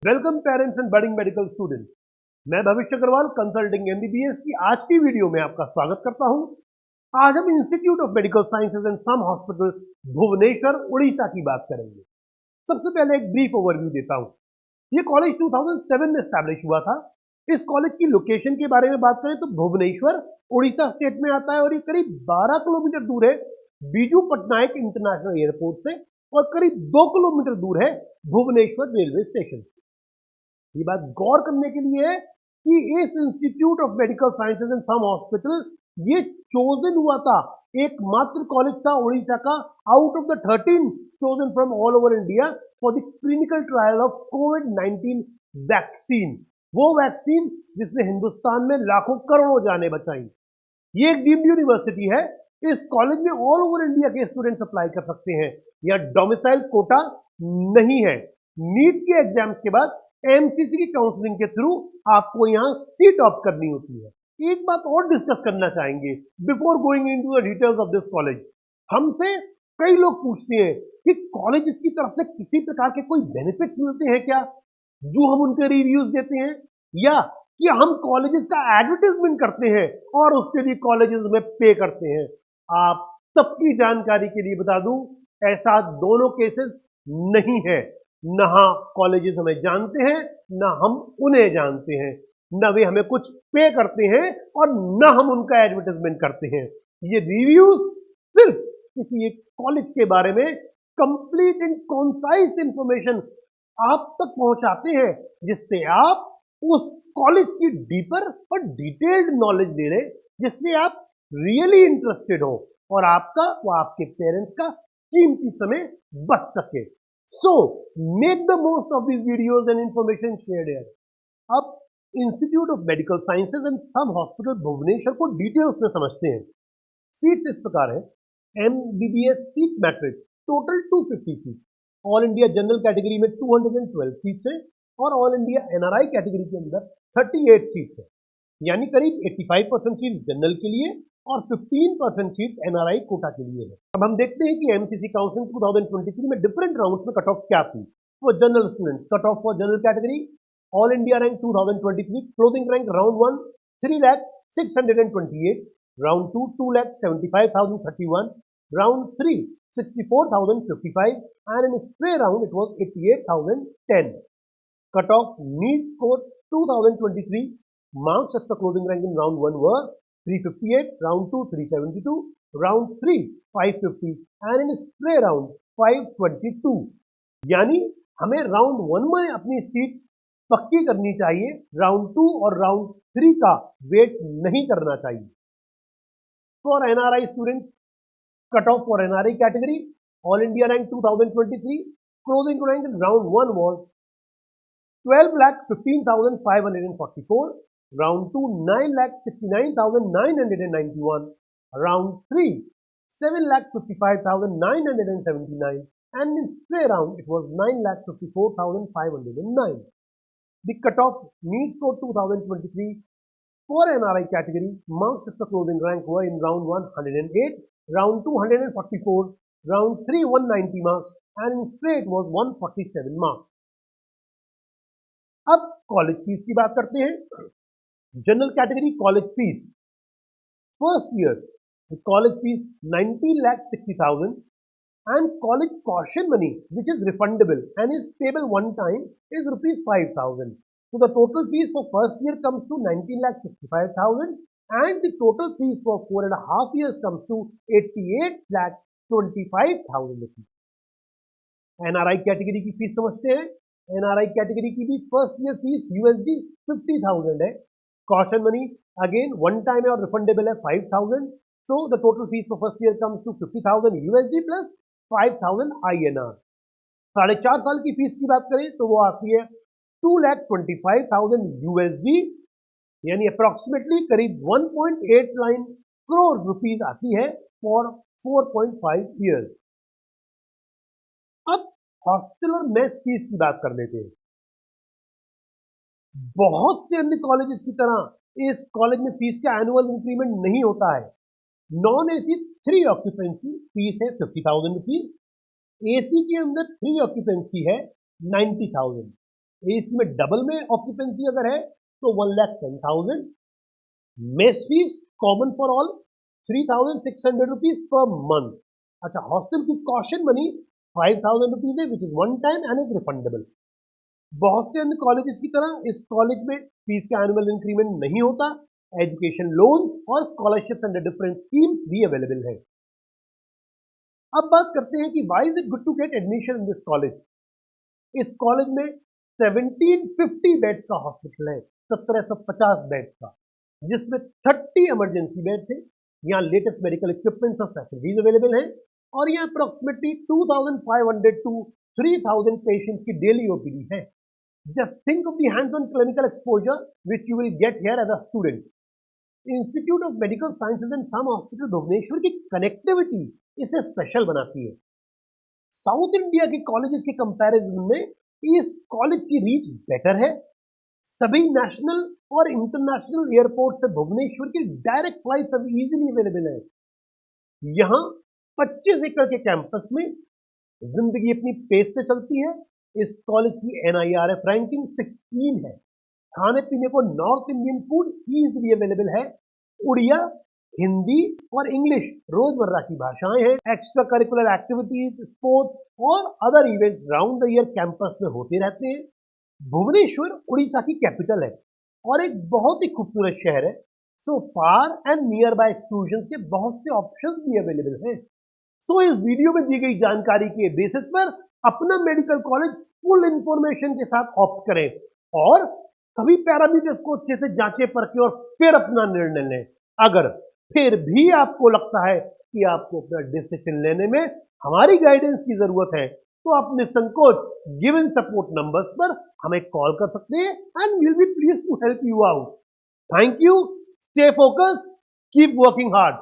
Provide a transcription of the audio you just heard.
Welcome parents and budding medical students. मैं भविष्य Agarwal consulting MBBS की आज की वीडियो में आपका स्वागत करता हूं। आज हम institute of medical sciences and SUM hospital Bhubaneswar Orissa की बात करेंगे। सबसे पहले एक ब्रीफ ओवरव्यू देता हूं। ये कॉलेज 2007 में स्टैब्लिश हुआ था। इस कॉलेज की लोकेशन के बारे में बात करें तो भुवनेश्वर उड़ीसा स्टेट में आता है और ये करीब 12 किलोमीटर दूर है बीजू पटनायक इंटरनेशनल एयरपोर्ट से और करीब 2 किलोमीटर दूर है भुवनेश्वर रेलवे स्टेशन। ये बात गौर करने के लिए है कि इस institute of medical sciences and SUM hospital ये चोजन हुआ था, एकमात्र कॉलेज था उड़ीसा का out of the 13 chosen from all over India for the clinical trial of COVID vaccine. वो वैक्सीन जिसने हिंदुस्तान में लाखों करोड़ों जानें बचाई। ये एक डीम्ड यूनिवर्सिटी है। इस कॉलेज में ऑल ओवर इंडिया के स्टूडेंट्स अप्लाई कर सकते हैं। यहाँ डोमिसाइल कोटा नहीं है। नीट के एग्जाम्स के बाद एमसीसी की काउंसलिंग के थ्रू आपको यहाँ सीट ऑप्ट करनी होती है। एक बात और डिस्कस करना चाहेंगे before going into the details of this college. हमसे कई लोग पूछते हैं कि कॉलेज की तरफ से किसी प्रकार के कोई बेनिफिट मिलते हैं क्या, जो हम उनके रिव्यूज देते हैं, या कि हम कॉलेजेस का एडवर्टाइजमेंट करते हैं और उसके लिए कॉलेजेस में पे करते हैं। आप सबकी जानकारी के लिए बता दूं, ऐसा दोनों केसेस नहीं है। न कॉलेजेस हमें जानते हैं, न हम उन्हें जानते हैं, न वे हमें कुछ पे करते हैं और न हम उनका एडवर्टाइजमेंट करते हैं। ये रिव्यूज सिर्फ किसी एक कॉलेज के बारे में कंप्लीट एंड कॉन्साइज इंफॉर्मेशन आप तक पहुंचाते हैं, जिससे आप उस कॉलेज की डीपर और डिटेल्ड नॉलेज ले रहे, जिससे आप रियली इंटरेस्टेड हो और आपका व आपके पेरेंट्स का कीमती समय बच सके। So, make the most of these videos and information shared here. अब institute of medical sciences and SUM hospital Bhubaneswar को डिटेल्स में समझते हैं। सीट्स इस प्रकार है। MBBS seat matrix total 250 seat, all India general category में 212 सीट्स हैं और ऑल इंडिया एनआरआई कैटेगरी के अंदर 38 सीट्स हैं। यानी करीब 85% सीट जनरल के लिए और 15% सीट एनआरआई कोटा के लिए है। अब हम देखते हैं कि एमसीसी काउंसलिंग 2023 में डिफरेंट राउंड्स में कट ऑफ क्या थी। For general students, cut off for general category all India rank 2023 closing rank round 1 3,628, round 2 2,75,031, round 3 64,055 and in spray round it was 88,010. Cut off NEET score 2023 marks as the closing rank in round 1 were 358, round 2 372, round 3 550 and in spray round 522। यानी हमें round 1 में अपनी seat पक्की करनी चाहिए, round 2 और round 3 का wait नहीं करना चाहिए। For NRI student, cut off for NRI category all India rank 2023 closing rank in round 1 was 12,15,544, round 2 9,69,991, round 3 7,55,979 and in spray round it was 9,54,509. The cutoff NEET score 2023 for NRI category marks as the closing rank were in round 1 108, round 2 144, round 3 190 marks and in spray it was 147 marks. अब college fees की बात करते हैं। General category college fees first year college fees 19,60,000 and college caution money which is refundable and is payable one time is rupees 5,000. So the total fees for first year comes to 19,65,000 and the total fees for 4.5 years comes to 88,25,000 rupees. NRI category की fees समझते हैं। NRI category की भी first year fees USD 50,000 है। Caution money again one time है और refundable है 5,000। So the total fees for first year comes to 50,000 USD plus 5,000 INR। 4.5 साल की फीस की बात करें तो वो आती है 2,25,000 USD, यानी अप्रोक्सीमेटली करीब 1.89 करोड़ रुपीज आती है फॉर 4.5 ईयर्स। अब हॉस्टल और मेस फीस की बात कर लेते हैं। बहुत से अन्य कॉलेजेस की तरह इस कॉलेज में फीस का एनुअल इंक्रीमेंट नहीं होता है। नॉन एसी 3 ऑक्यूपेंसी फीस है 50,000 रुपीज, एसी के अंदर 3 ऑक्यूपेंसी है 90,000। एसी में डबल में ऑक्यूपेंसी अगर है तो 1,10,000। Mess fees common for all 3,600 rupees per month. अच्छा, हॉस्टल की कॉशन मनी 5,000 रुपीज है which is one time and is refundable. बहुत से अन्य कॉलेजेस की तरह इस कॉलेज में फीस का एनुअल इंक्रीमेंट नहीं होता। एजुकेशन लोन्स और स्कॉलरशिप्स अंडर डिफरेंट स्कीम्स भी अवेलेबल है। अब बात करते हैं कि why is it good to get admission in this college. इस कॉलेज में 1750 बेड्स का हॉस्पिटल है, 1750 बेड्स का, जिसमें 30 इमरजेंसी बेड्स हैं। यहाँ लेटेस्ट मेडिकल इक्विपमेंट्स और फैसिलिटीज अवेलेबल हैं और यहाँ अप्रोक्सीमेटली 2,500 टू 3,000 पेशेंट्स की डेली ओपीडी है। Just think of the hands on clinical exposure which you will get here as a student. Institute of medical sciences and SUM hospital Bhubaneswar की connectivity इसे special बनाती है। South India के colleges के comparison में इस college की रीच बेटर है। सभी नेशनल और इंटरनेशनल एयरपोर्ट से भुवनेश्वर की डायरेक्ट फ्लाइट सब इजीली अवेलेबल है। यहाँ 25 एकड़ के कैंपस में जिंदगी अपनी पेस से चलती है। इस कॉलेज की NIRF रैंकिंग 16 है। खाने पीने को north Indian food easily available है। उड़िया, हिंदी और इंग्लिश रोजमर्रा की भाषाएं हैं। एक्स्ट्रा करिकुलर एक्टिविटीज, स्पोर्ट्स और other events round the year campus में होते रहते हैं। भुवनेश्वर उड़ीसा की कैपिटल है और एक बहुत ही खूबसूरत शहर है। सो far and near by exclusion के बहुत से ऑप्शंस भी अवेलेबल हैं। सो इस वीडियो में दी गई जानकारी के बेसिस पर अपना मेडिकल कॉलेज फुल इंफॉर्मेशन के साथ ऑप्ट करें और सभी पैरामीटर्स को अच्छे से जांचें परखें और फिर अपना निर्णय लें। अगर फिर भी आपको लगता है कि आपको अपना डिसीजन लेने में हमारी गाइडेंस की जरूरत है तो आप निसंकोच गिवन सपोर्ट नंबर्स पर हमें कॉल कर सकते हैं and we'll be pleased to help you out. Thank you, stay focused, keep working hard.